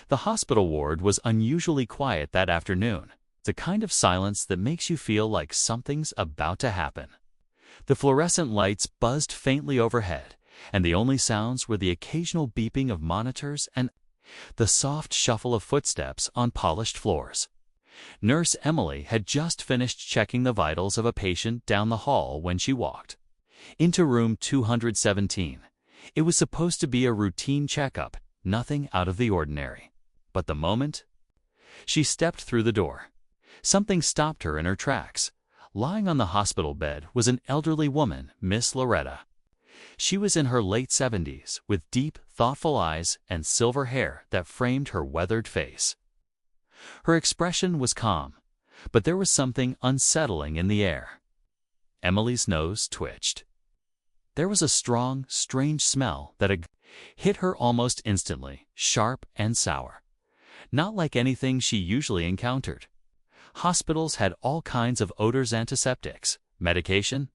The hospital ward was unusually quiet that afternoon, the kind of silence that makes you feel like something's about to happen. The fluorescent lights buzzed faintly overhead, and the only sounds were the occasional beeping of monitors and the soft shuffle of footsteps on polished floors. Nurse Emily had just finished checking the vitals of a patient down the hall when she walked into room 217. It was supposed to be a routine checkup, nothing out of the ordinary. But the moment she stepped through the door, something stopped her in her tracks. Lying on the hospital bed was an elderly woman, Miss Loretta. She was in her late 70s, with deep, thoughtful eyes and silver hair that framed her weathered face. Her expression was calm, but there was something unsettling in the air. Emily's nose twitched. There was a strong, strange smell that had hit her almost instantly, sharp and sour. Not like anything she usually encountered. Hospitals had all kinds of odors, antiseptics, medication,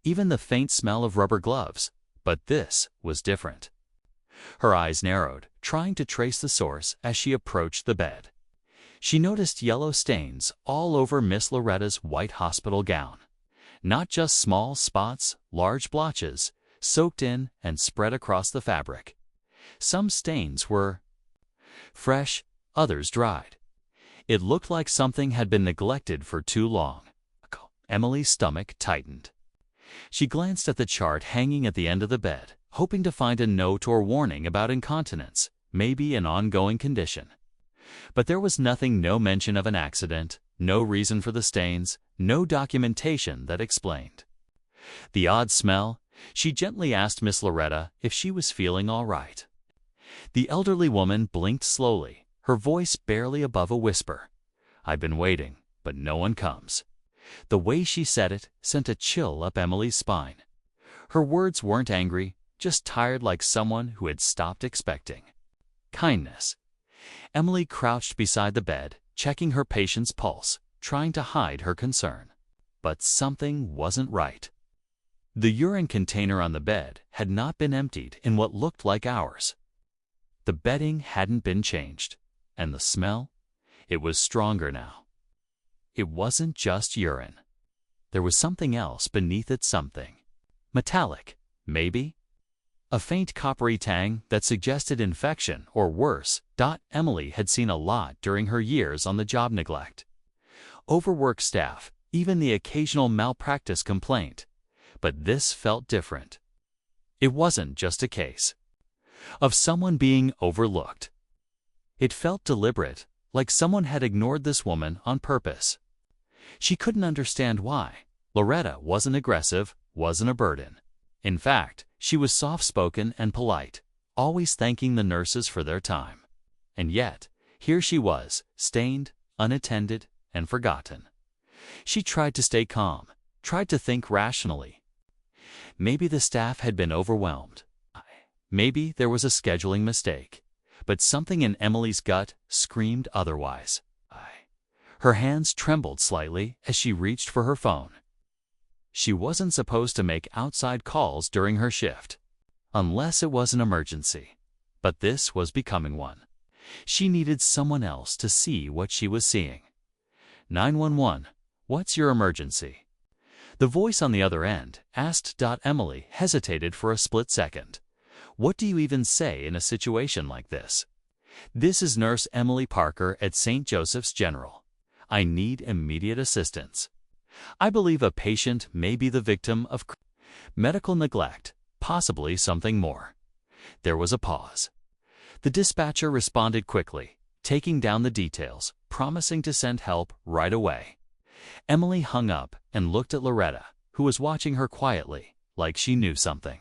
even the faint smell of rubber gloves, but this was different. Her eyes narrowed, trying to trace the source as she approached the bed. She noticed yellow stains all over Miss Loretta's white hospital gown. Not just small spots, large blotches, soaked in and spread across the fabric. Some stains were fresh, others dried. It looked like something had been neglected for too long. Emily's stomach tightened. She glanced at the chart hanging at the end of the bed, hoping to find a note or warning about incontinence, maybe an ongoing condition. But there was nothing, no mention of an accident, no reason for the stains, no documentation that explained the odd smell. She gently asked Miss Loretta if she was feeling all right. The elderly woman blinked slowly, her voice barely above a whisper. "I've been waiting, but no one comes." The way she said it sent a chill up Emily's spine. Her words weren't angry, just tired, like someone who had stopped expecting kindness. Emily crouched beside the bed, checking her patient's pulse, trying to hide her concern. But something wasn't right. The urine container on the bed had not been emptied in what looked like hours. The bedding hadn't been changed, and the smell, it was stronger now. It wasn't just urine. There was something else beneath it, something metallic, maybe? A faint coppery tang that suggested infection or worse. Emily had seen a lot during her years on the job: neglect, overworked staff, even the occasional malpractice complaint. But this felt different. It wasn't just a case of someone being overlooked. It felt deliberate, like someone had ignored this woman on purpose. She couldn't understand why. Loretta wasn't aggressive, wasn't a burden. In fact, she was soft-spoken and polite, always thanking the nurses for their time. And yet, here she was, stained, unattended, and forgotten. She tried to stay calm, tried to think rationally. Maybe the staff had been overwhelmed. Maybe there was a scheduling mistake. But something in Emily's gut screamed otherwise. Her hands trembled slightly as she reached for her phone. She wasn't supposed to make outside calls during her shift, unless it was an emergency. But this was becoming one. She needed someone else to see what she was seeing. 911, what's your emergency? The voice on the other end asked. Emily hesitated for a split second. What do you even say in a situation like this? This is Nurse Emily Parker at St. Joseph's General. I need immediate assistance. I believe a patient may be the victim of medical neglect, possibly something more. There was a pause. The dispatcher responded quickly, taking down the details, promising to send help right away. Emily hung up and looked at Loretta, who was watching her quietly, like she knew something,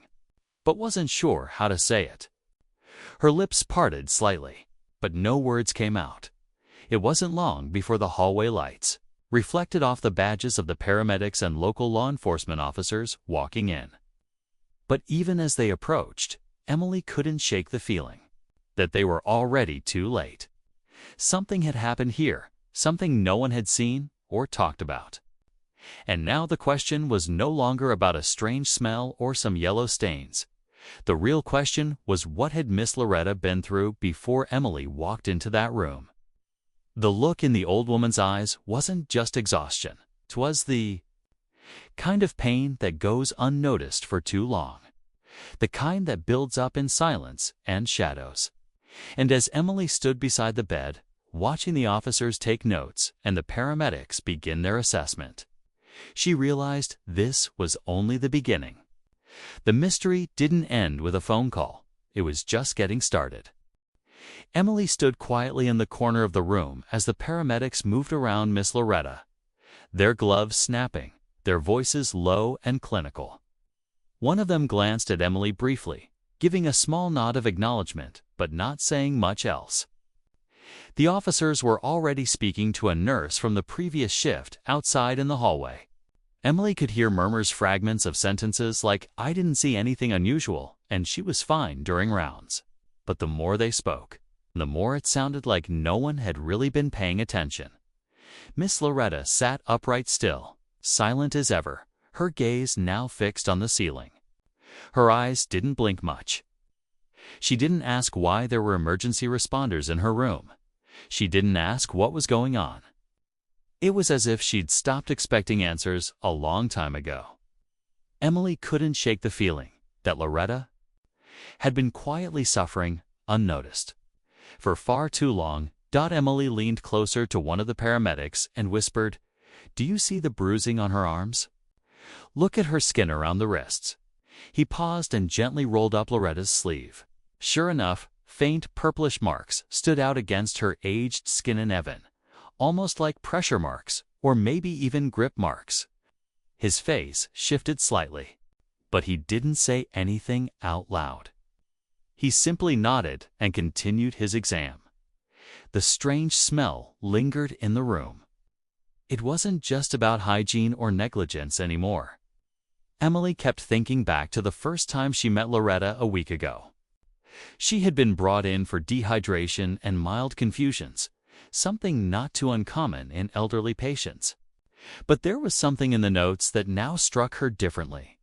but wasn't sure how to say it. Her lips parted slightly, but no words came out. It wasn't long before the hallway lights reflected off the badges of the paramedics and local law enforcement officers walking in. But even as they approached, Emily couldn't shake the feeling that they were already too late. Something had happened here, something no one had seen or talked about. And now the question was no longer about a strange smell or some yellow stains. The real question was, what had Miss Loretta been through before Emily walked into that room? The look in the old woman's eyes wasn't just exhaustion. 'Twas the kind of pain that goes unnoticed for too long, the kind that builds up in silence and shadows. And as Emily stood beside the bed, watching the officers take notes and the paramedics begin their assessment, she realized this was only the beginning. The mystery didn't end with a phone call. It was just getting started. Emily stood quietly in the corner of the room as the paramedics moved around Miss Loretta, their gloves snapping, their voices low and clinical. One of them glanced at Emily briefly, giving a small nod of acknowledgement, but not saying much else. The officers were already speaking to a nurse from the previous shift outside in the hallway. Emily could hear murmurs, fragments of sentences like, "I didn't see anything unusual, and she was fine during rounds." But the more they spoke, the more it sounded like no one had really been paying attention. Miss Loretta sat upright still, silent as ever, her gaze now fixed on the ceiling. Her eyes didn't blink much. She didn't ask why there were emergency responders in her room. She didn't ask what was going on. It was as if she'd stopped expecting answers a long time ago. Emily couldn't shake the feeling that Loretta had been quietly suffering unnoticed. For far too long, Emily leaned closer to one of the paramedics and whispered, "Do you see the bruising on her arms? Look at her skin around the wrists." He paused and gently rolled up Loretta's sleeve. Sure enough, faint purplish marks stood out against her aged skin and even, almost like pressure marks, or maybe even grip marks. His face shifted slightly, but he didn't say anything out loud. He simply nodded and continued his exam. The strange smell lingered in the room. It wasn't just about hygiene or negligence anymore. Emily kept thinking back to the first time she met Loretta a week ago. She had been brought in for dehydration and mild confusions, something not too uncommon in elderly patients. But there was something in the notes that now struck her differently.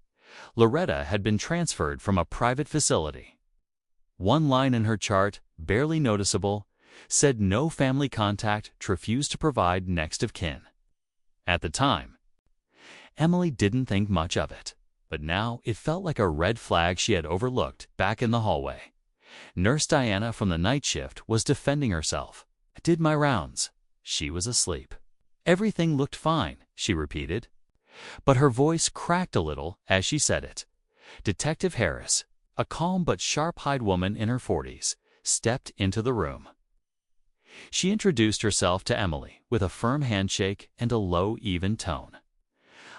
Loretta had been transferred from a private facility. One line in her chart, barely noticeable, said no family contact, refused to provide next of kin. At the time, Emily didn't think much of it, but now it felt like a red flag she had overlooked back in the hallway. Nurse Diana from the night shift was defending herself. "I did my rounds." She was asleep. "Everything looked fine," she repeated. But her voice cracked a little as she said it. Detective Harris, a calm but sharp-eyed woman in her 40s, stepped into the room. She introduced herself to Emily with a firm handshake and a low, even tone.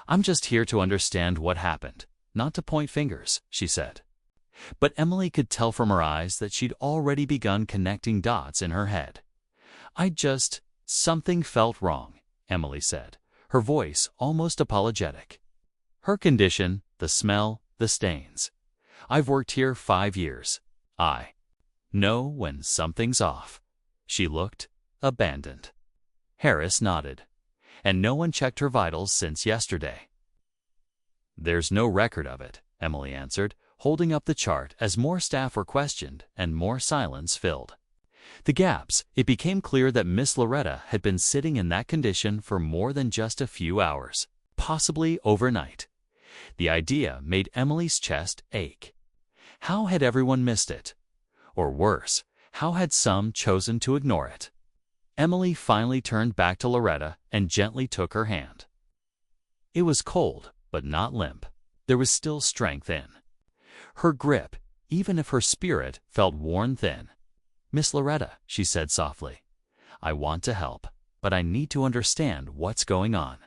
"I'm just here to understand what happened, not to point fingers," she said. But Emily could tell from her eyes that she'd already begun connecting dots in her head. Something felt wrong," Emily said, her voice almost apologetic. "Her condition, the smell, the stains. I've worked here 5 years. I know when something's off." She looked abandoned. Harris nodded. "And no one checked her vitals since yesterday?" "There's no record of it," Emily answered, holding up the chart as more staff were questioned and more silence filled the gaps. It became clear that Miss Loretta had been sitting in that condition for more than just a few hours, possibly overnight. The idea made Emily's chest ache. How had everyone missed it? Or worse, how had some chosen to ignore it? Emily finally turned back to Loretta and gently took her hand. It was cold, but not limp. There was still strength in her grip, even if her spirit felt worn thin. "Miss Loretta," she said softly, "I want to help, but I need to understand what's going on."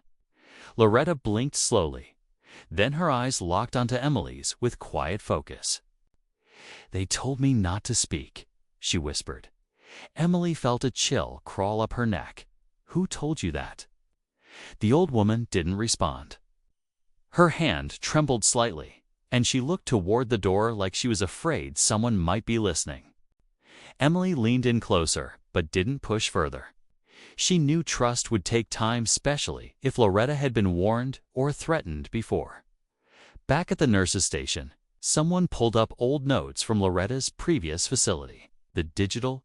Loretta blinked slowly. Then her eyes locked onto Emily's with quiet focus. "They told me not to speak," she whispered. Emily felt a chill crawl up her neck. "Who told you that?" The old woman didn't respond. Her hand trembled slightly, and she looked toward the door like she was afraid someone might be listening. Emily leaned in closer, but didn't push further. She knew trust would take time, especially if Loretta had been warned or threatened before. Back at the nurse's station, Someone pulled up old notes from Loretta's previous facility. The digital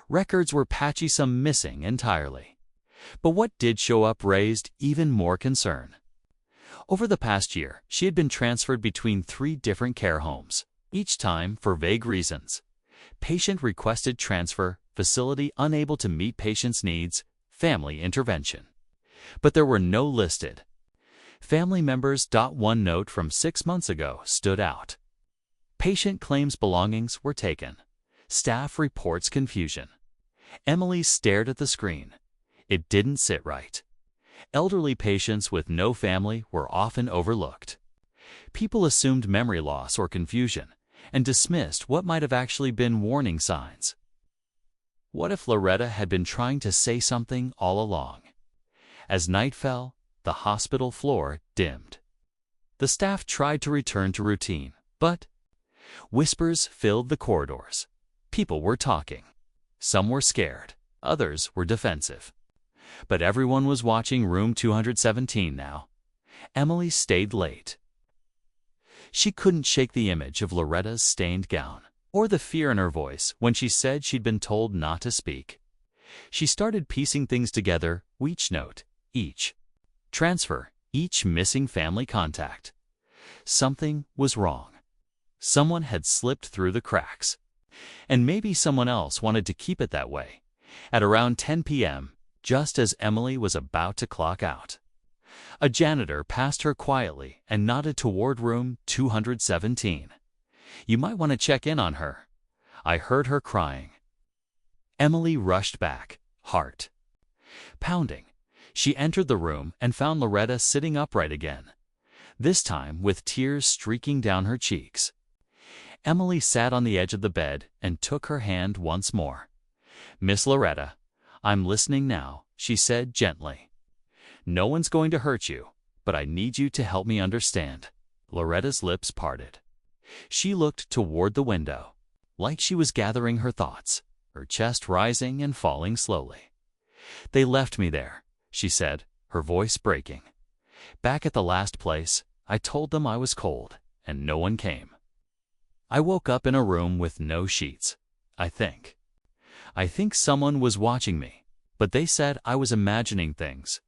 records were patchy, some missing entirely. But what did show up raised even more concern. Over the past year, she had been transferred between 3 different care homes, each time for vague reasons. Patient requested transfer, facility unable to meet patient's needs, family intervention. But there were no listed family members. One note from 6 months ago stood out. Patient claims belongings were taken. Staff reports confusion. Emily stared at the screen. It didn't sit right. Elderly patients with no family were often overlooked. People assumed memory loss or confusion and dismissed what might have actually been warning signs. What if Loretta had been trying to say something all along? As night fell, the hospital floor dimmed. The staff tried to return to routine, but whispers filled the corridors. People were talking. Some were scared, others were defensive. But everyone was watching room 217 now. Emily stayed late. She couldn't shake the image of Loretta's stained gown, or the fear in her voice when she said she'd been told not to speak. She started piecing things together, each note, each transfer, each missing family contact. Something was wrong. Someone had slipped through the cracks. And maybe someone else wanted to keep it that way. At around 10 p.m., just as Emily was about to clock out, a janitor passed her quietly and nodded toward room 217. "You might want to check in on her. I heard her crying." Emily rushed back, heart pounding. She entered the room and found Loretta sitting upright again, this time with tears streaking down her cheeks. Emily sat on the edge of the bed and took her hand once more. "Miss Loretta, I'm listening now," she said gently. "No one's going to hurt you, but I need you to help me understand." Loretta's lips parted. She looked toward the window, like she was gathering her thoughts, her chest rising and falling slowly. "They left me there," she said, her voice breaking. "Back at the last place, I told them I was cold, and no one came. I woke up in a room with no sheets. I think someone was watching me, but they said I was imagining things."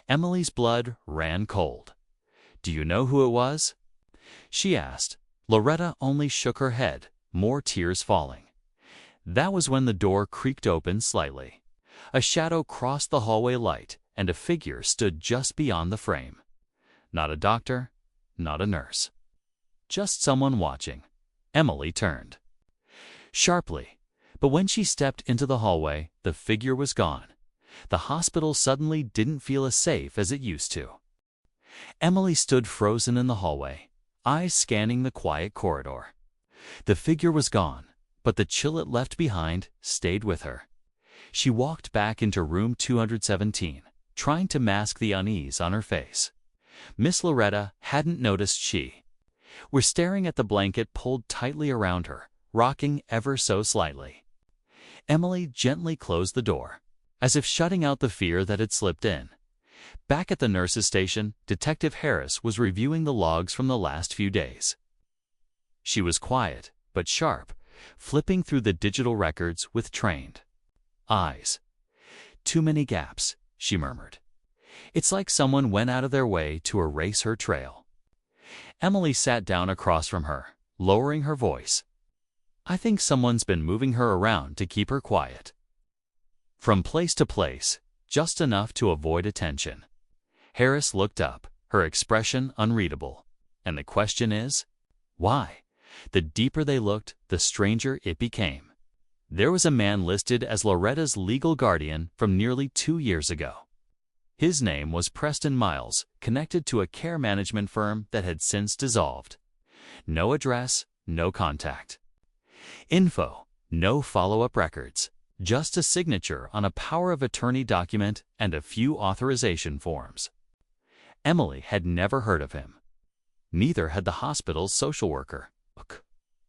Emily's blood ran cold. "Do you know who it was?" she asked. Loretta only shook her head, more tears falling. That was when the door creaked open slightly. A shadow crossed the hallway light, and a figure stood just beyond the frame. Not a doctor, not a nurse. Just someone watching. Emily turned sharply, but when she stepped into the hallway, the figure was gone. The hospital suddenly didn't feel as safe as it used to. Emily stood frozen in the hallway, eyes scanning the quiet corridor. The figure was gone, but the chill it left behind stayed with her. She walked back into room 217, trying to mask the unease on her face. Miss Loretta hadn't noticed she was staring at the blanket pulled tightly around her, rocking ever so slightly. Emily gently closed the door, as if shutting out the fear that had slipped in. Back at the nurse's station, Detective Harris was reviewing the logs from the last few days. She was quiet, but sharp, flipping through the digital records with trained eyes. "Too many gaps," she murmured. "It's like someone went out of their way to erase her trail." Emily sat down across from her, lowering her voice. "I think someone's been moving her around to keep her quiet. From place to place, just enough to avoid attention." Harris looked up, her expression unreadable. "And the question is, why?" The deeper they looked, the stranger it became. There was a man listed as Loretta's legal guardian from nearly 2 years ago. His name was Preston Miles, connected to a care management firm that had since dissolved. No address, no contact info, no follow-up records, just a signature on a power of attorney document and a few authorization forms. Emily had never heard of him. Neither had the hospital's social worker,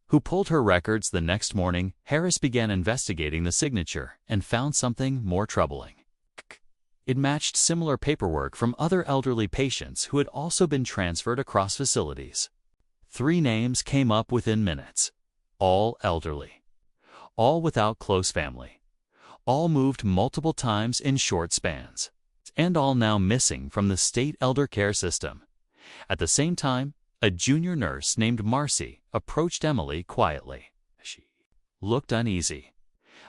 who pulled her records the next morning. Harris began investigating the signature and found something more troubling. It matched similar paperwork from other elderly patients who had also been transferred across facilities. 3 names came up within minutes. All elderly. All without close family. All moved multiple times in short spans. And all now missing from the state elder care system. At the same time, a junior nurse named Marcy approached Emily quietly. She looked uneasy.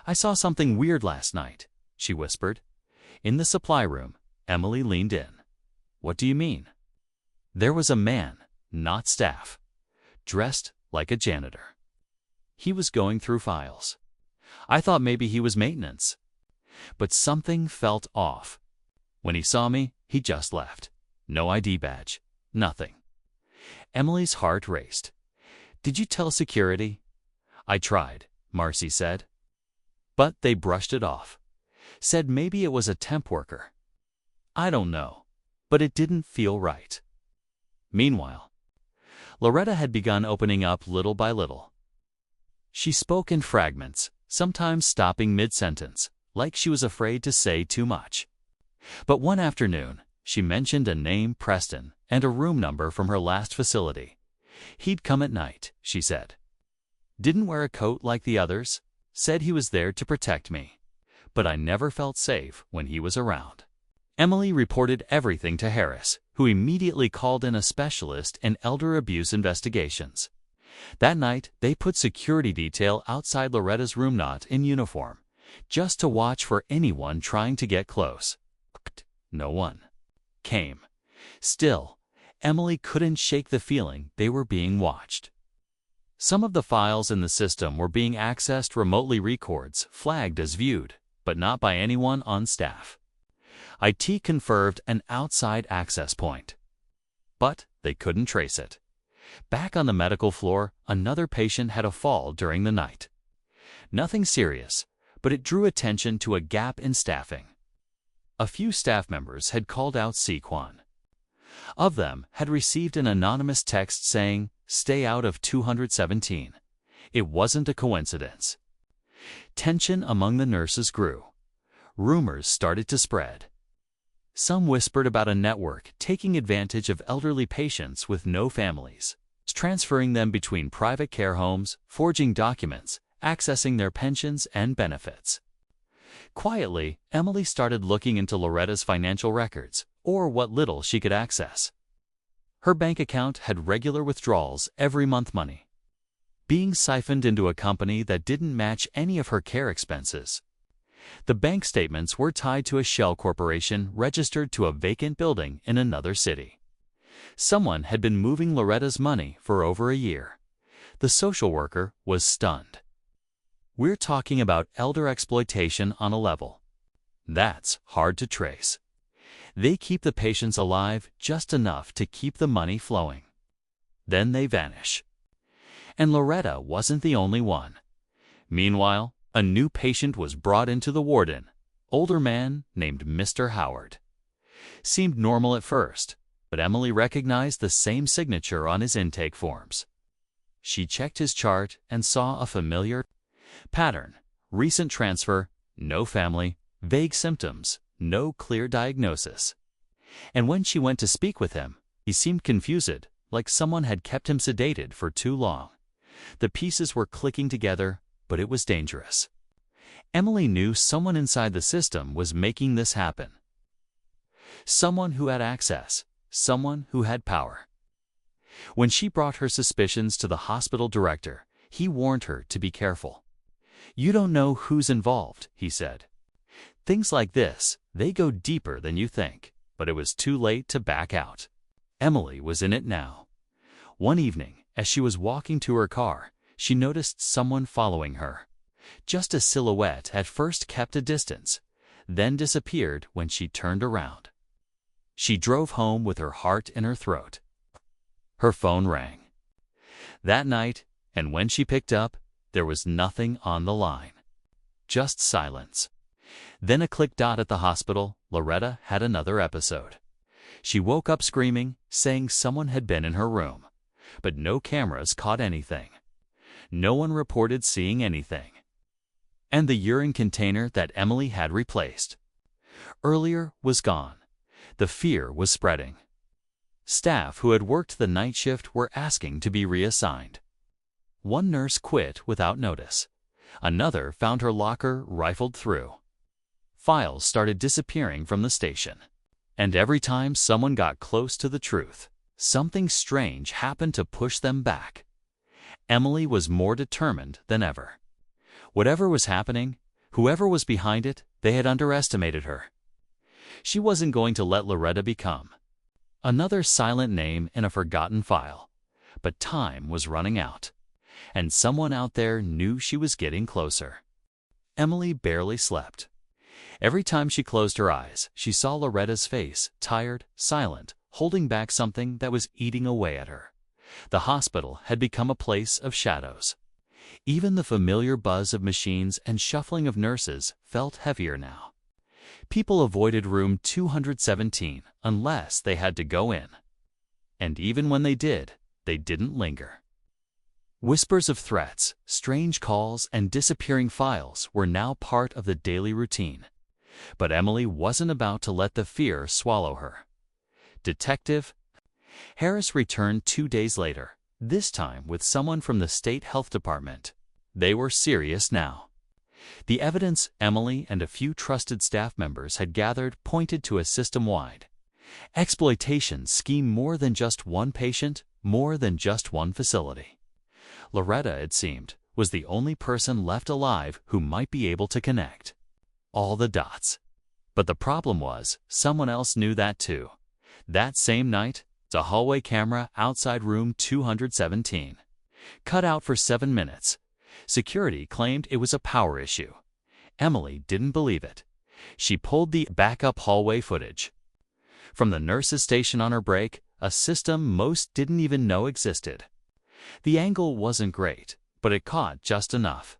"I saw something weird last night," she whispered. In the supply room, Emily leaned in. "What do you mean?" There was a man, not staff, dressed like a janitor. He was going through files. I thought maybe he was maintenance. But something felt off. When he saw me, he just left. No ID badge. Nothing. Emily's heart raced. "Did you tell security?" "I tried," Marcy said. But they brushed it off. Said maybe it was a temp worker. I don't know, but it didn't feel right. Meanwhile, Loretta had begun opening up little by little. She spoke in fragments, sometimes stopping mid-sentence, like she was afraid to say too much. But one afternoon, she mentioned a name, Preston, and a room number from her last facility. He'd come at night, she said. Didn't wear a coat like the others, said he was there to protect me. But I never felt safe when he was around. Emily reported everything to Harris, who immediately called in a specialist in elder abuse investigations. That night, they put security detail outside Loretta's room, not in uniform, just to watch for anyone trying to get close. No one came. Still, Emily couldn't shake the feeling they were being watched. Some of the files in the system were being accessed remotely, records flagged as viewed, but not by anyone on staff. IT confirmed an outside access point. But they couldn't trace it. Back on the medical floor, another patient had a fall during the night. Nothing serious, but it drew attention to a gap in staffing. A few staff members had called out Sequan. Of them had received an anonymous text saying, "Stay out of 217. It wasn't a coincidence. Tension among the nurses grew. Rumors started to spread. Some whispered about a network taking advantage of elderly patients with no families, transferring them between private care homes, forging documents, accessing their pensions and benefits. Quietly, Emily started looking into Loretta's financial records, or what little she could access. Her bank account had regular withdrawals every month, money being siphoned into a company that didn't match any of her care expenses. The bank statements were tied to a shell corporation registered to a vacant building in another city. Someone had been moving Loretta's money for over a year. The social worker was stunned. We're talking about elder exploitation on a level that's hard to trace. They keep the patients alive just enough to keep the money flowing. Then they vanish. And Loretta wasn't the only one. Meanwhile, a new patient was brought into the warden, older man named Mr. Howard. Seemed normal at first, but Emily recognized the same signature on his intake forms. She checked his chart and saw a familiar pattern: recent transfer, no family, vague symptoms, no clear diagnosis. And when she went to speak with him, he seemed confused, like someone had kept him sedated for too long. The pieces were clicking together, but it was dangerous. Emily knew someone inside the system was making this happen. Someone who had access, someone who had power. When she brought her suspicions to the hospital director, he warned her to be careful. "You don't know who's involved," he said. "Things like this, they go deeper than you think." But it was too late to back out. Emily was in it now. One evening, as she was walking to her car, she noticed someone following her. Just a silhouette at first kept a distance, then disappeared when she turned around. She drove home with her heart in her throat. Her phone rang. That night, and when she picked up, there was nothing on the line. Just silence. Then a click dot at the hospital. Loretta had another episode. She woke up screaming, saying someone had been in her room. But no cameras caught anything. No one reported seeing anything. And the urine container that Emily had replaced earlier was gone. The fear was spreading. Staff who had worked the night shift were asking to be reassigned. One nurse quit without notice. Another found her locker rifled through. Files started disappearing from the station. And every time someone got close to the truth, something strange happened to push them back. Emily was more determined than ever. Whatever was happening, whoever was behind it, they had underestimated her. She wasn't going to let Loretta become another silent name in a forgotten file. But time was running out, and someone out there knew she was getting closer. Emily barely slept. Every time she closed her eyes, she saw Loretta's face, tired, silent, holding back something that was eating away at her. The hospital had become a place of shadows. Even the familiar buzz of machines and shuffling of nurses felt heavier now. People avoided room 217 unless they had to go in. And even when they didn't linger. Whispers of threats, strange calls, and disappearing files were now part of the daily routine. But Emily wasn't about to let the fear swallow her. Detective Harris returned 2 days later, this time with someone from the state health department. They were serious now. The evidence Emily and a few trusted staff members had gathered pointed to a system-wide exploitation scheme, more than just one patient, more than just one facility. Loretta, it seemed, was the only person left alive who might be able to connect all the dots. But the problem was, someone else knew that too. That same night, a hallway camera outside room 217. Cut out for 7 minutes. Security claimed it was a power issue. Emily didn't believe it. She pulled the backup hallway footage from the nurse's station on her break, a system most didn't even know existed. The angle wasn't great, but it caught just enough.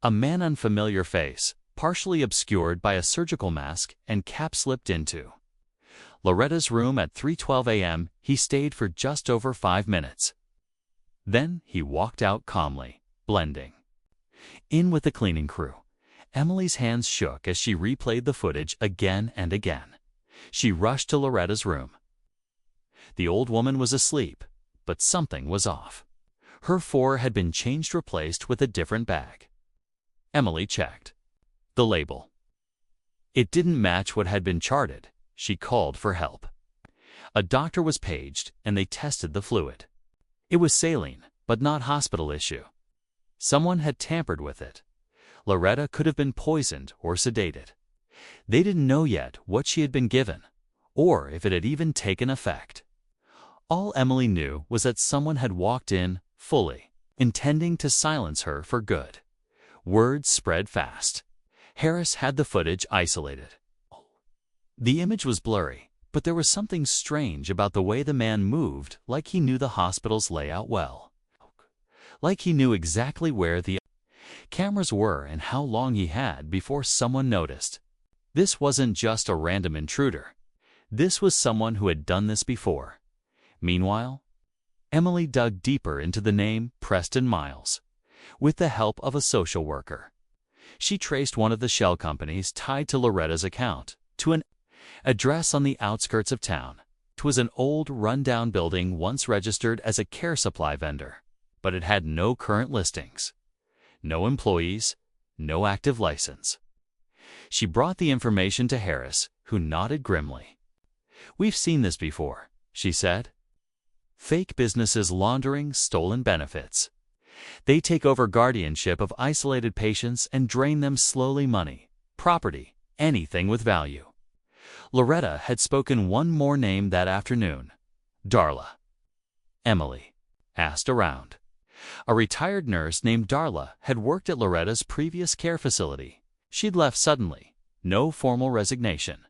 A man, unfamiliar face, partially obscured by a surgical mask and cap slipped into Loretta's room at 3:12 a.m. He stayed for just over 5 minutes. Then he walked out calmly, blending in with the cleaning crew. Emily's hands shook as she replayed the footage again and again. She rushed to Loretta's room. The old woman was asleep, but something was off. Her four had been changed, replaced with a different bag. Emily checked the label. It didn't match what had been charted. She called for help. A doctor was paged, and they tested the fluid. It was saline, but not hospital issue. Someone had tampered with it. Loretta could have been poisoned or sedated. They didn't know yet what she had been given, or if it had even taken effect. All Emily knew was that someone had walked in, fully intending to silence her for good. Word spread fast. Harris had the footage isolated. The image was blurry, but there was something strange about the way the man moved, like he knew the hospital's layout well. Like he knew exactly where the cameras were and how long he had before someone noticed. This wasn't just a random intruder. This was someone who had done this before. Meanwhile, Emily dug deeper into the name Preston Miles. With the help of a social worker, she traced one of the shell companies tied to Loretta's account to an address on the outskirts of town. It was an old, run-down building once registered as a care supply vendor, but it had no current listings, no employees, no active license. She brought the information to Harris, who nodded grimly. "We've seen this before," she said. "Fake businesses laundering stolen benefits. They take over guardianship of isolated patients and drain them slowly money, property, anything with value." Loretta had spoken one more name that afternoon. Darla. Emily asked around. A retired nurse named Darla had worked at Loretta's previous care facility. She'd left suddenly. No formal resignation.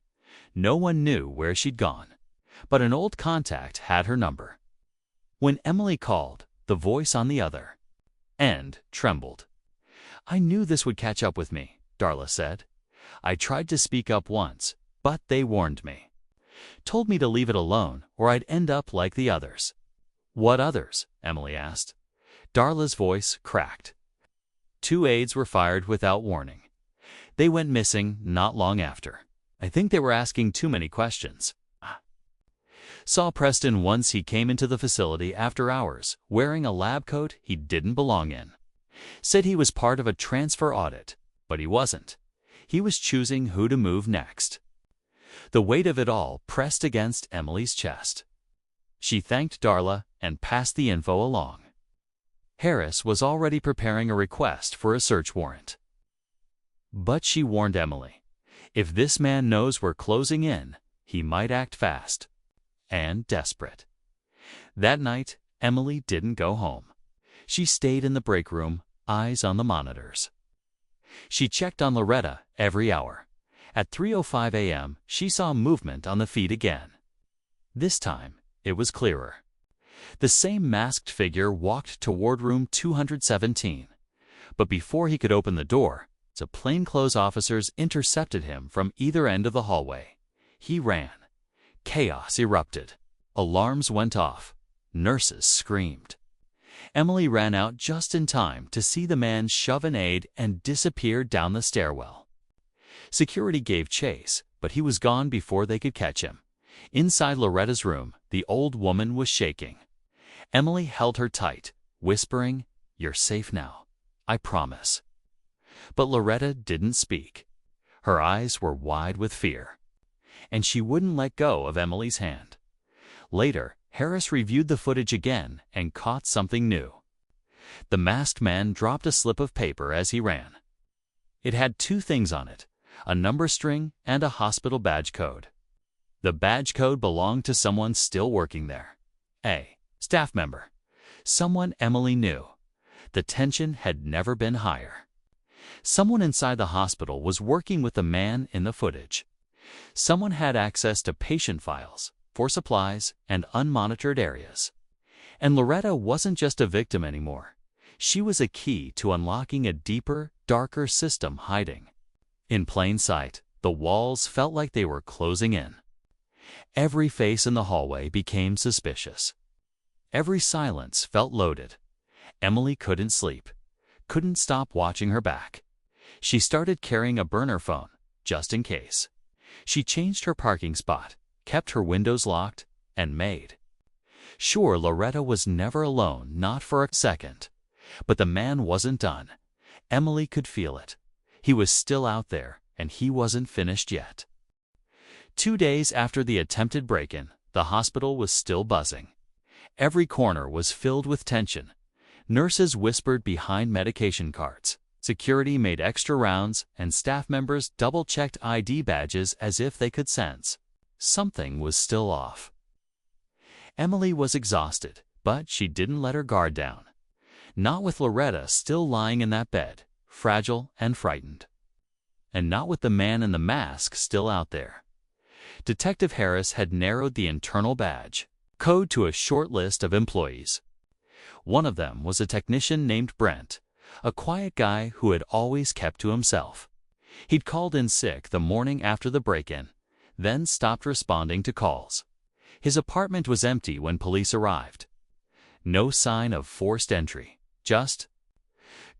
No one knew where she'd gone. But an old contact had her number. When Emily called, the voice on the other end trembled. "I knew this would catch up with me," Darla said. "I tried to speak up once, but they warned me. Told me to leave it alone or I'd end up like the others." "What others?" Emily asked. Darla's voice cracked. 2 aides were fired without warning. They went missing not long after. I think they were asking too many questions. Saw Preston once he came into the facility after hours, wearing a lab coat he didn't belong in. Said he was part of a transfer audit, but he wasn't. He was choosing who to move next. The weight of it all pressed against Emily's chest. She thanked Darla and passed the info along. Harris was already preparing a request for a search warrant. But she warned Emily, if this man knows we're closing in, he might act fast and desperate. That night, Emily didn't go home. She stayed in the break room, eyes on the monitors. She checked on Loretta every hour. At 3:05 a.m., she saw movement on the feed again. This time, it was clearer. The same masked figure walked toward room 217. But before he could open the door, the plainclothes officers intercepted him from either end of the hallway. He ran. Chaos erupted. Alarms went off. Nurses screamed. Emily ran out just in time to see the man shove an aide and disappear down the stairwell. Security gave chase, but he was gone before they could catch him. Inside Loretta's room, the old woman was shaking. Emily held her tight, whispering, "You're safe now. I promise." But Loretta didn't speak. Her eyes were wide with fear. And she wouldn't let go of Emily's hand. Later, Harris reviewed the footage again and caught something new. The masked man dropped a slip of paper as he ran. It had two things on it, a number string and a hospital badge code. The badge code belonged to someone still working there. A staff member. Someone Emily knew. The tension had never been higher. Someone inside the hospital was working with the man in the footage. Someone had access to patient files, for supplies, and unmonitored areas. And Loretta wasn't just a victim anymore. She was a key to unlocking a deeper, darker system hiding. In plain sight, the walls felt like they were closing in. Every face in the hallway became suspicious. Every silence felt loaded. Emily couldn't sleep, couldn't stop watching her back. She started carrying a burner phone, just in case. She changed her parking spot, kept her windows locked, and made sure Loretta was never alone, not for a second. But the man wasn't done. Emily could feel it. He was still out there, and he wasn't finished yet. 2 days after the attempted break-in, the hospital was still buzzing. Every corner was filled with tension. Nurses whispered behind medication carts. Security made extra rounds, and staff members double-checked ID badges as if they could sense something was still off. Emily was exhausted, but she didn't let her guard down. Not with Loretta still lying in that bed, fragile and frightened. And not with the man in the mask still out there. Detective Harris had narrowed the internal badge code to a short list of employees. One of them was a technician named Brent, a quiet guy who had always kept to himself. He'd called in sick the morning after the break-in, then stopped responding to calls. His apartment was empty when police arrived. No sign of forced entry, just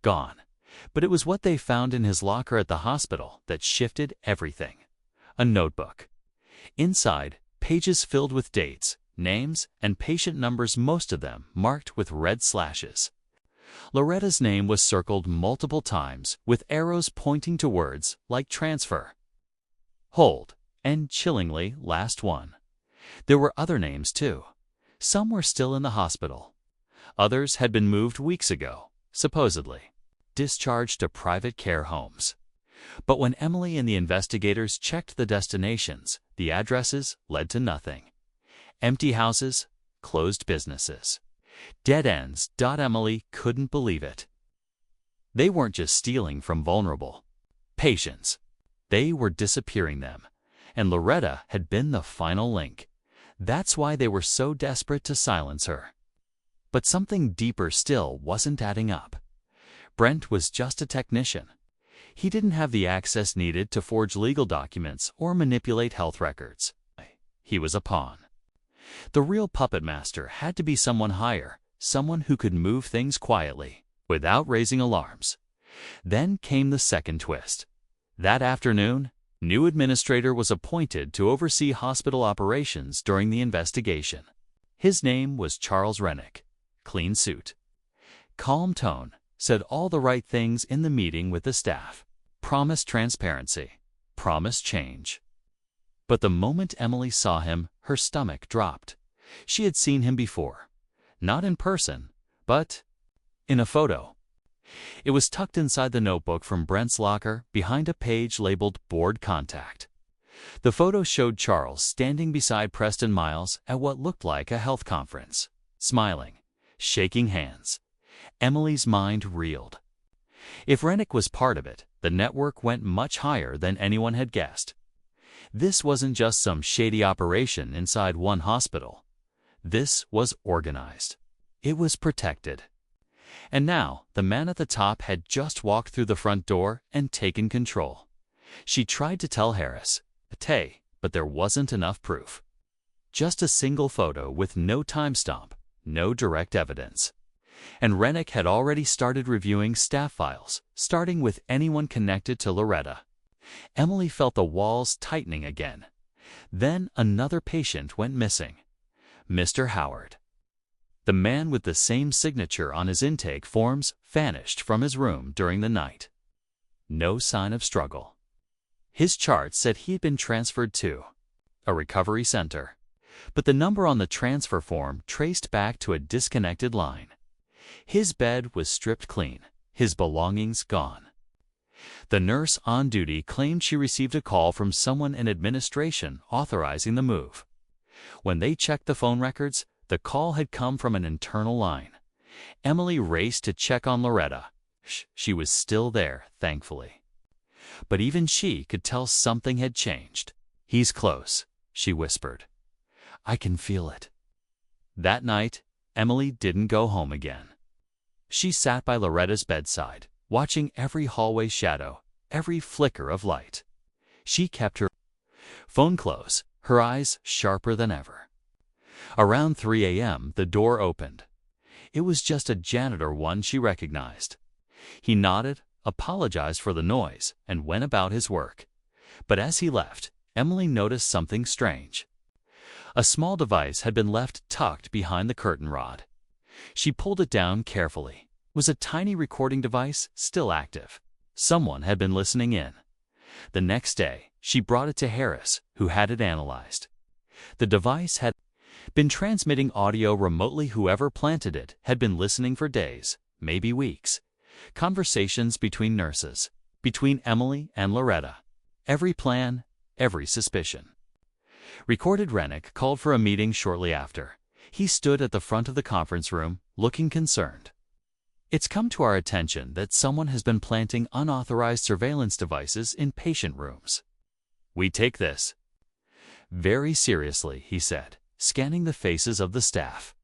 gone. But it was what they found in his locker at the hospital that shifted everything. A notebook. Inside, pages filled with dates, names, and patient numbers, most of them marked with red slashes. Loretta's name was circled multiple times with arrows pointing to words like transfer, hold, and chillingly last one. There were other names too. Some were still in the hospital. Others had been moved weeks ago, supposedly, discharged to private care homes. But when Emily and the investigators checked the destinations, the addresses led to nothing. Empty houses, closed businesses. Dead ends. Emily couldn't believe it. They weren't just stealing from vulnerable patients. They were disappearing them. And Loretta had been the final link. That's why they were so desperate to silence her. But something deeper still wasn't adding up. Brent was just a technician. He didn't have the access needed to forge legal documents or manipulate health records. He was a pawn. The real puppet master had to be someone higher, someone who could move things quietly, without raising alarms. Then came the second twist. That afternoon, New administrator was appointed to oversee hospital operations during the investigation. His name was Charles Rennick. Clean suit, calm tone, said all the right things in the meeting with the staff. Promised transparency, promised change. But the moment Emily saw him, her stomach dropped. She had seen him before. Not in person, but in a photo. It was tucked inside the notebook from Brent's locker behind a page labeled Board Contact. The photo showed Charles standing beside Preston Miles at what looked like a health conference, smiling, shaking hands. Emily's mind reeled. If Rennick was part of it, the network went much higher than anyone had guessed. This wasn't just some shady operation inside one hospital. This was organized. It was protected. And now, the man at the top had just walked through the front door and taken control. She tried to tell Harris, but there wasn't enough proof. Just a single photo with no timestamp, no direct evidence. And Rennick had already started reviewing staff files, starting with anyone connected to Loretta. Emily felt the walls tightening again. Then another patient went missing. Mr. Howard. The man with the same signature on his intake forms vanished from his room during the night. No sign of struggle. His chart said he had been transferred to a recovery center, but the number on the transfer form traced back to a disconnected line. His bed was stripped clean, his belongings gone. The nurse on duty claimed she received a call from someone in administration authorizing the move. When they checked the phone records, the call had come from an internal line. Emily raced to check on Loretta. She was still there, thankfully. But even she could tell something had changed. "He's close," she whispered. "I can feel it." That night, Emily didn't go home again. She sat by Loretta's bedside, watching every hallway shadow, every flicker of light. She kept her phone close, her eyes sharper than ever. Around 3 a.m., the door opened. It was just a janitor one she recognized. He nodded, apologized for the noise, and went about his work. But as he left, Emily noticed something strange. A small device had been left tucked behind the curtain rod. She pulled it down carefully. It was a tiny recording device, still active. Someone had been listening in. The next day, she brought it to Harris, who had it analyzed. The device had been transmitting audio remotely. Whoever planted it had been listening for days, maybe weeks. Conversations between nurses, between Emily and Loretta. Every plan, every suspicion. Recorded Rennick called for a meeting shortly after. He stood at the front of the conference room, looking concerned. "It's come to our attention that someone has been planting unauthorized surveillance devices in patient rooms. We take this very seriously," he said, scanning the faces of the staff.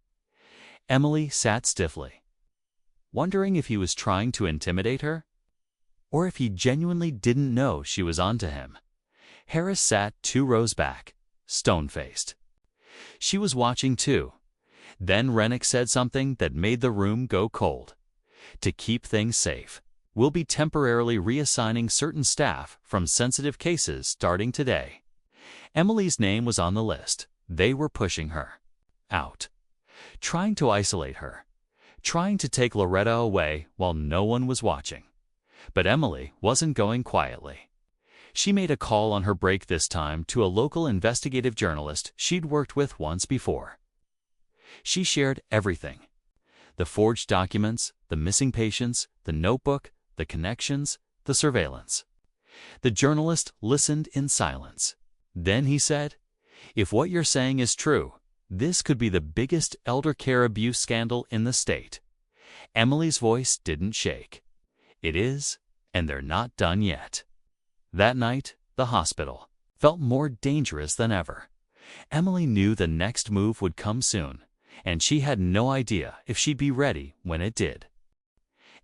Emily sat stiffly, wondering if he was trying to intimidate her, or if he genuinely didn't know she was onto him. Harris sat 2 rows back, stone-faced. She was watching too. Then Rennick said something that made the room go cold. "To keep things safe, we'll be temporarily reassigning certain staff from sensitive cases starting today." Emily's name was on the list. They were pushing her out, trying to isolate her, trying to take Loretta away while no one was watching. But Emily wasn't going quietly. She made a call on her break this time to a local investigative journalist she'd worked with once before. She shared everything. The forged documents, the missing patients, the notebook, the connections, the surveillance. The journalist listened in silence. Then he said, "If what you're saying is true, this could be the biggest elder care abuse scandal in the state." Emily's voice didn't shake. "It is, and they're not done yet." That night, the hospital felt more dangerous than ever. Emily knew the next move would come soon, and she had no idea if she'd be ready when it did.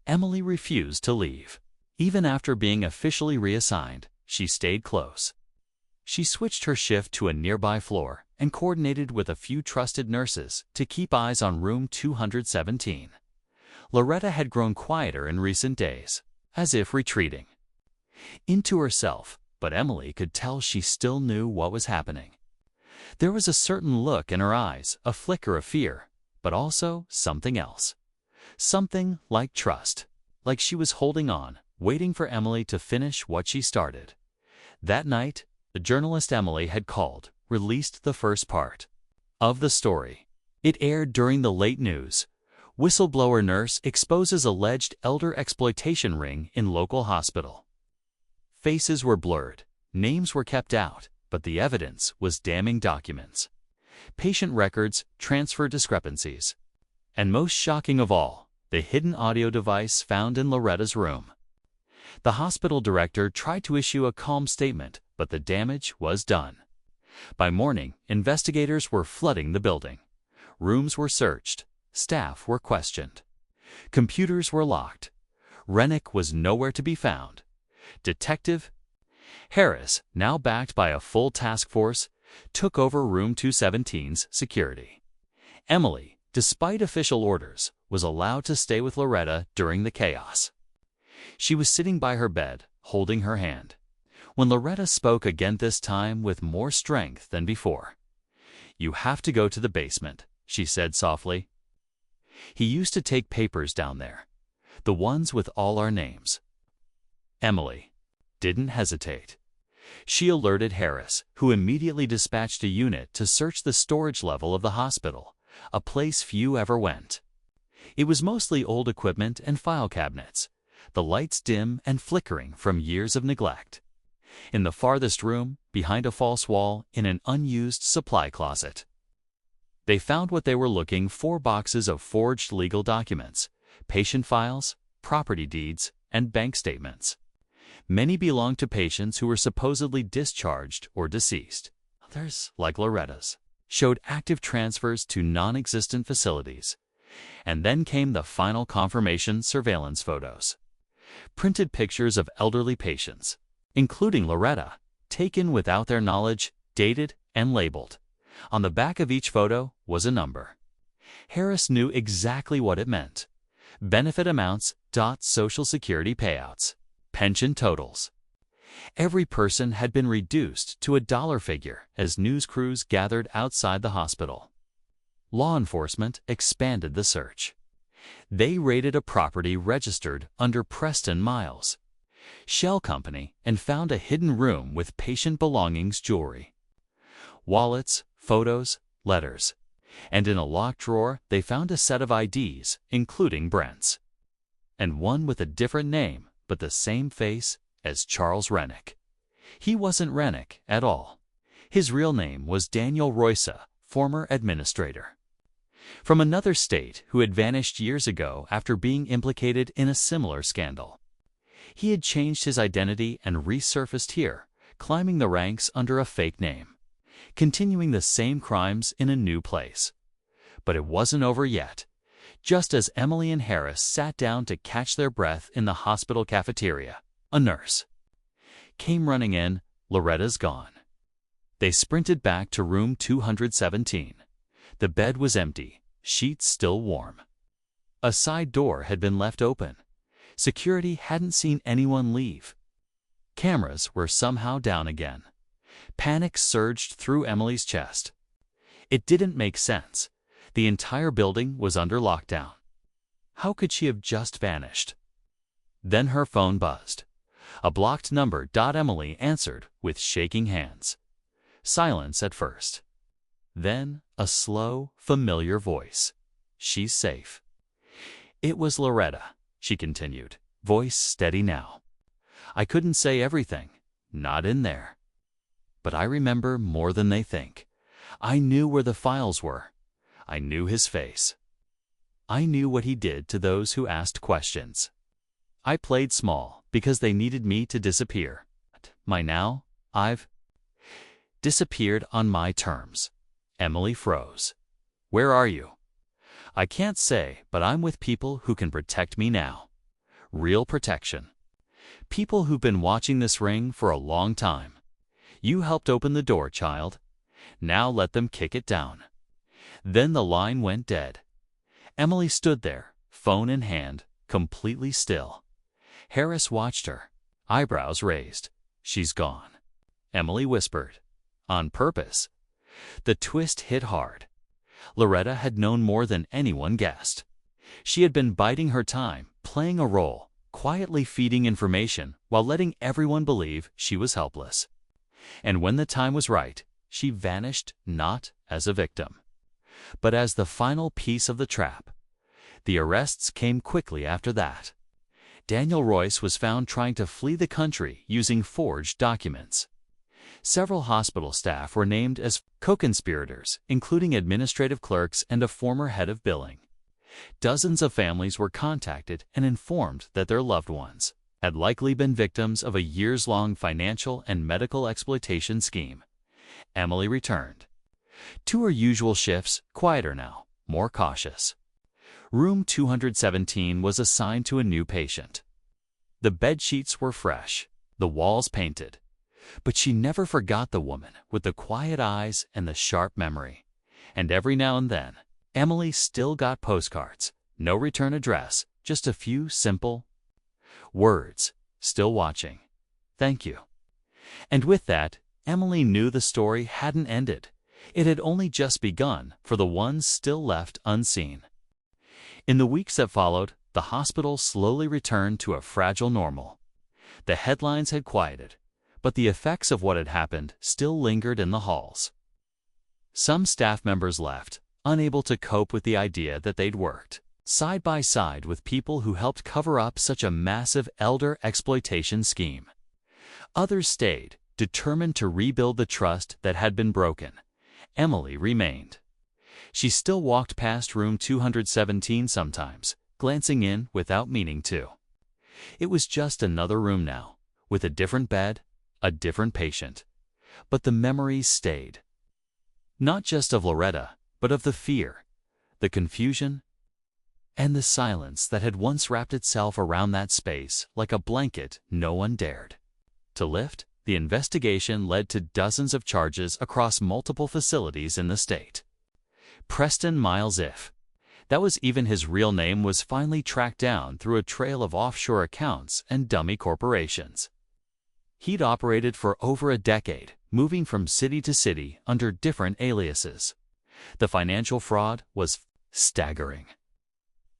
Emily refused to leave. Even after being officially reassigned, she stayed close. She switched her shift to a nearby floor and coordinated with a few trusted nurses to keep eyes on room 217. Loretta had grown quieter in recent days, as if retreating into herself, but Emily could tell she still knew what was happening. There was a certain look in her eyes, a flicker of fear, but also something else. Something like trust, like she was holding on, waiting for Emily to finish what she started. That night, the journalist Emily had called released the first part of the story. It aired during the late news. Whistleblower nurse exposes alleged elder exploitation ring in local hospital. Faces were blurred, names were kept out, but the evidence was damning documents. Patient records, transfer discrepancies. And most shocking of all, the hidden audio device found in Loretta's room. The hospital director tried to issue a calm statement, but the damage was done. By morning, investigators were flooding the building. Rooms were searched. Staff were questioned. Computers were locked. Rennick was nowhere to be found. Detective Harris, now backed by a full task force, took over Room 217's security. Emily, despite official orders, was allowed to stay with Loretta during the chaos. She was sitting by her bed, holding her hand, when Loretta spoke again, this time with more strength than before. "You have to go to the basement," she said softly. "He used to take papers down there, the ones with all our names." Emily didn't hesitate. She alerted Harris, who immediately dispatched a unit to search the storage level of the hospital, a place few ever went. It was mostly old equipment and file cabinets, the lights dim and flickering from years of neglect. In the farthest room, behind a false wall, in an unused supply closet, they found what they were looking for: boxes of forged legal documents, patient files, property deeds, and bank statements. Many belonged to patients who were supposedly discharged or deceased. Others, like Loretta's, showed active transfers to non-existent facilities. And then came the final confirmation: surveillance photos. Printed pictures of elderly patients, including Loretta, taken without their knowledge, dated and labeled. On the back of each photo was a number. Harris knew exactly what it meant: benefit amounts, Social Security payouts, pension totals. Every person had been reduced to a dollar figure as news crews gathered outside the hospital. Law enforcement expanded the search. They raided a property registered under Preston Miles Shell Company and found a hidden room with patient belongings, jewelry, wallets, photos, letters, and in a locked drawer they found a set of IDs, including Brent's, and one with a different name but the same face as Charles Rennick. He wasn't Rennick at all. His real name was Daniel Roysa, former administrator from another state who had vanished years ago after being implicated in a similar scandal. He had changed his identity and resurfaced here, climbing the ranks under a fake name, continuing the same crimes in a new place. But it wasn't over yet. Just as Emily and Harris sat down to catch their breath in the hospital cafeteria, a nurse came running in. "Loretta's gone." They sprinted back to room 217. The bed was empty, sheets still warm. A side door had been left open. Security hadn't seen anyone leave. Cameras were somehow down again. Panic surged through Emily's chest. It didn't make sense. The entire building was under lockdown. How could she have just vanished? Then her phone buzzed. A blocked number. Emily answered with shaking hands. Silence at first. Then a slow, familiar voice. "She's safe." It was Loretta, she continued, voice steady now. "I couldn't say everything, not in there. But I remember more than they think. I knew where the files were. I knew his face. I knew what he did to those who asked questions. I played small because they needed me to disappear. I've disappeared on my terms." Emily froze. "Where are you?" "I can't say, but I'm with people who can protect me now. Real protection. People who've been watching this ring for a long time. You helped open the door, child. Now let them kick it down." Then the line went dead. Emily stood there, phone in hand, completely still. Harris watched her, eyebrows raised. "She's gone." Emily whispered. On purpose. The twist hit hard. Loretta had known more than anyone guessed. She had been biding her time, playing a role, quietly feeding information while letting everyone believe she was helpless. And when the time was right, she vanished not as a victim, but as the final piece of the trap. The arrests came quickly after that. Daniel Royce was found trying to flee the country using forged documents. Several hospital staff were named as co-conspirators, including administrative clerks and a former head of billing. Dozens of families were contacted and informed that their loved ones had likely been victims of a years-long financial and medical exploitation scheme. Emily returned. To her usual shifts, quieter now, more cautious. Room 217 was assigned to a new patient. The bedsheets were fresh, the walls painted. But she never forgot the woman with the quiet eyes and the sharp memory. And every now and then, Emily still got postcards, no return address, just a few simple words, still watching. Thank you. And with that, Emily knew the story hadn't ended. It had only just begun for the ones still left unseen. In the weeks that followed, the hospital slowly returned to a fragile normal. The headlines had quieted, but the effects of what had happened still lingered in the halls. Some staff members left, unable to cope with the idea that they'd worked side by side with people who helped cover up such a massive elder exploitation scheme. Others stayed, determined to rebuild the trust that had been broken. Emily remained. She still walked past room 217 sometimes, glancing in without meaning to. It was just another room now, with a different bed, a different patient. But the memories stayed. Not just of Loretta, but of the fear, the confusion, and the silence that had once wrapped itself around that space like a blanket no one dared to lift. The investigation led to dozens of charges across multiple facilities in the state. Preston Miles If, that was even his real name, was finally tracked down through a trail of offshore accounts and dummy corporations. He'd operated for over a decade, moving from city to city under different aliases. The financial fraud was staggering.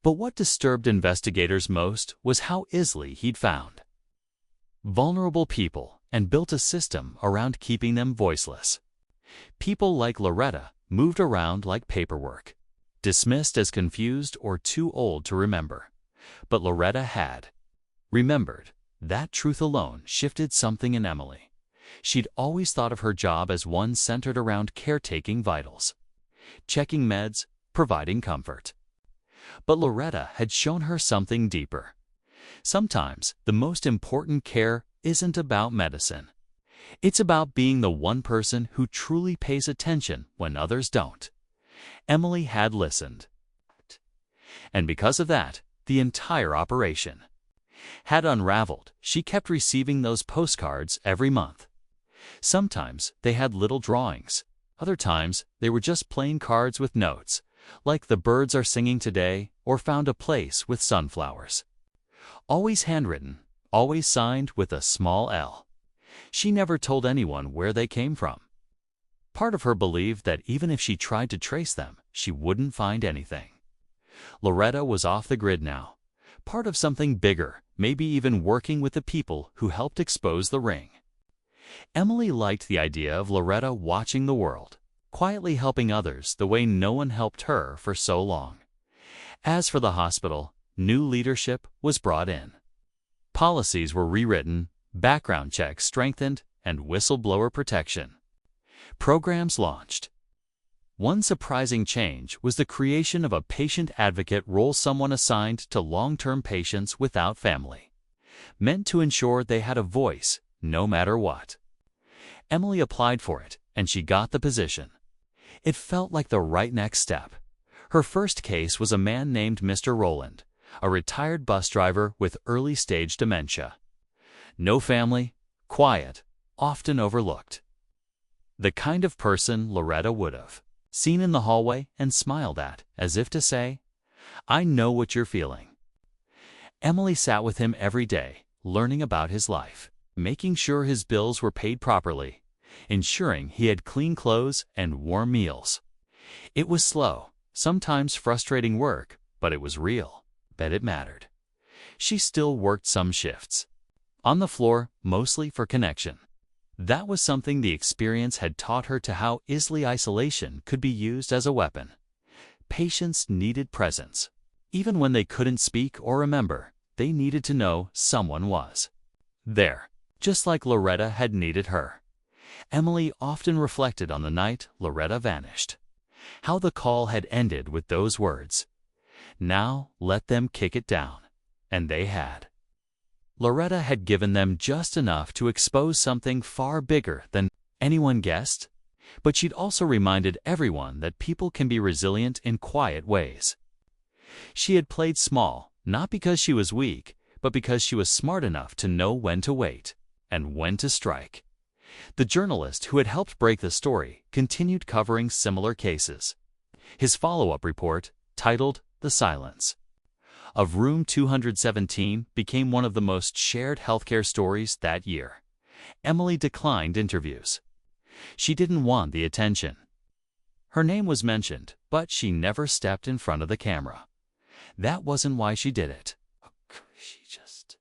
But what disturbed investigators most was how easily he'd found vulnerable people and built a system around keeping them voiceless. People like Loretta moved around like paperwork, dismissed as confused or too old to remember. But Loretta had remembered. That truth alone shifted something in Emily. She'd always thought of her job as one centered around caretaking vitals, checking meds, providing comfort. But Loretta had shown her something deeper. Sometimes the most important care isn't about medicine. It's about being the one person who truly pays attention when others don't. Emily had listened. And because of that, the entire operation had unraveled. She kept receiving those postcards every month. Sometimes they had little drawings. Other times they were just plain cards with notes, like "The birds are singing today" or "Found a place with sunflowers." Always handwritten, always signed with a small L. She never told anyone where they came from. Part of her believed that even if she tried to trace them, she wouldn't find anything. Loretta was off the grid now, part of something bigger, maybe even working with the people who helped expose the ring. Emily liked the idea of Loretta watching the world, quietly helping others the way no one helped her for so long. As for the hospital, new leadership was brought in. Policies were rewritten, background checks strengthened, and whistleblower protection programs launched. One surprising change was the creation of a patient advocate role, someone assigned to long-term patients without family, meant to ensure they had a voice no matter what. Emily applied for it, and she got the position. It felt like the right next step. Her first case was a man named Mr. Rowland, a retired bus driver with early-stage dementia. No family, quiet, often overlooked. The kind of person Loretta would have seen in the hallway and smiled at, as if to say, "I know what you're feeling." Emily sat with him every day, learning about his life, making sure his bills were paid properly, ensuring he had clean clothes and warm meals. It was slow, sometimes frustrating work, but it was real. Bet it mattered. She still worked some shifts. On the floor, mostly for connection. That was something the experience had taught her to how easily isolation could be used as a weapon. Patients needed presence. Even when they couldn't speak or remember, they needed to know someone was there, just like Loretta had needed her. Emily often reflected on the night Loretta vanished. How the call had ended with those words, "Now let them kick it down." And they had. Loretta had given them just enough to expose something far bigger than anyone guessed, but she'd also reminded everyone that people can be resilient in quiet ways. She had played small, not because she was weak, but because she was smart enough to know when to wait and when to strike. The journalist who had helped break the story continued covering similar cases. His follow-up report, titled "The Silence" of Room 217, became one of the most shared healthcare stories that year. Emily declined interviews. She didn't want the attention. Her name was mentioned, but she never stepped in front of the camera. That wasn't why she did it. She just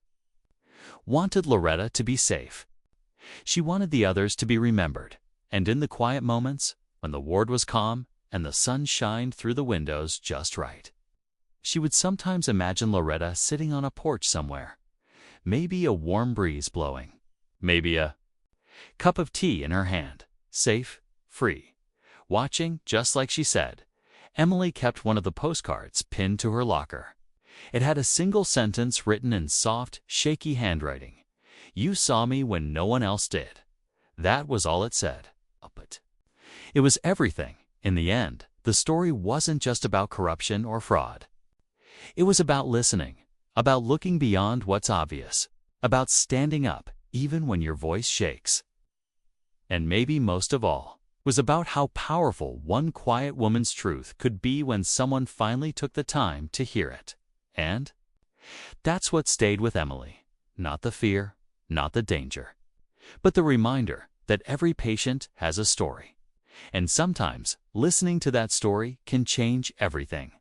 wanted Loretta to be safe. She wanted the others to be remembered, and in the quiet moments, when the ward was calm and the sun shined through the windows just right, she would sometimes imagine Loretta sitting on a porch somewhere, maybe a warm breeze blowing, maybe a cup of tea in her hand, safe, free, watching just like she said. Emily kept one of the postcards pinned to her locker. It had a single sentence written in soft, shaky handwriting. "You saw me when no one else did." That was all it said. But it was everything. In the end, the story wasn't just about corruption or fraud. It was about listening, about looking beyond what's obvious, about standing up even when your voice shakes. And maybe most of all, was about how powerful one quiet woman's truth could be when someone finally took the time to hear it. And that's what stayed with Emily. Not the fear, not the danger, but the reminder that every patient has a story. And sometimes listening to that story can change everything.